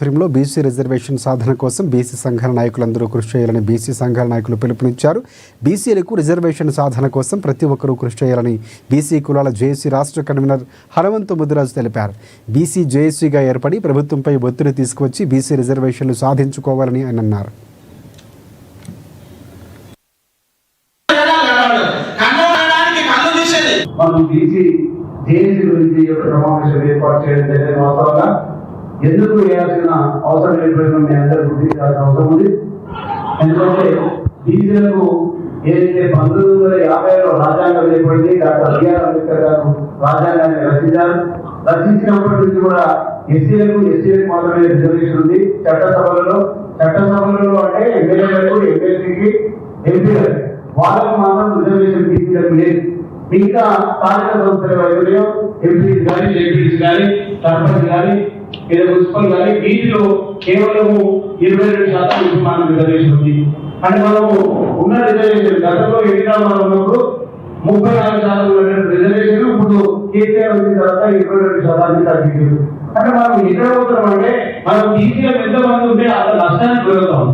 లో BC reservation సాధన కోసం BC సంఘాల నాయకులందరూ కృషి చేయాలని బీసీ సంఘాల నాయకులు పిలుపునిచ్చారు. బీసీలకు రిజర్వేషన్ సాధన కోసం ప్రతి ఒక్కరూ కృషి చేయాలని బీసీ కులాల జేఏసీ రాష్ట్ర కన్వీనర్ హనుమంతు ముదిరాజు తెలిపారు. బీసీ జేఏసీగా ఏర్పడి ప్రభుత్వంపై ఒత్తిడి తీసుకువచ్చి బీసీ రిజర్వేషన్లు సాధించుకోవాలని ఆయన అన్నారు. ఎందుకు వేయాల్సిన అవసరం లేకపోయినా మీ అందరూ గుర్తించాల్సిన అవసరం ఉంది. ఎందుకంటే బీసీలకు ఏదైతే 1950లో రాజ్యాంగం ఏర్పడింది, డాక్టర్ బిఆర్ అంబేద్కర్ గారు రాజ్యాంగాన్ని రచించినప్పటి నుంచి కూడా ఎస్సీలకు మాత్రమే రిజర్వేషన్ ఉంది. చట్టసభలలో అంటే ఎమ్మెల్యేలకు, ఎమ్మెల్సీకి, ఎంపీలకు వాళ్ళకు మాత్రం రిజర్వేషన్ బీసీలకు లేదు. మిగతా స్థానిక సంస్థల వైద్యులు ఎంపీస్ కానీ, జెడ్పీస్ కానీ, సర్పంచ్ కానీ, మున్సిపల్ కానీ వీటిలో కేవలం 22% మనకు రిజర్వేషన్ ఉంది. అంటే మనము ఉన్న రిజర్వేషన్ గతంలో ఎన్నికల్లో ఉన్నప్పుడు 34% రిజర్వేషన్, ఇప్పుడు కేసీఆర్ వచ్చిన తర్వాత 22% తగ్గింది. అంటే మనం ఎక్కడ పోతున్నాం అంటే మనం బీసీలో ఎంతమంది ఉంటే అంత నష్టానికి గురవుతాం.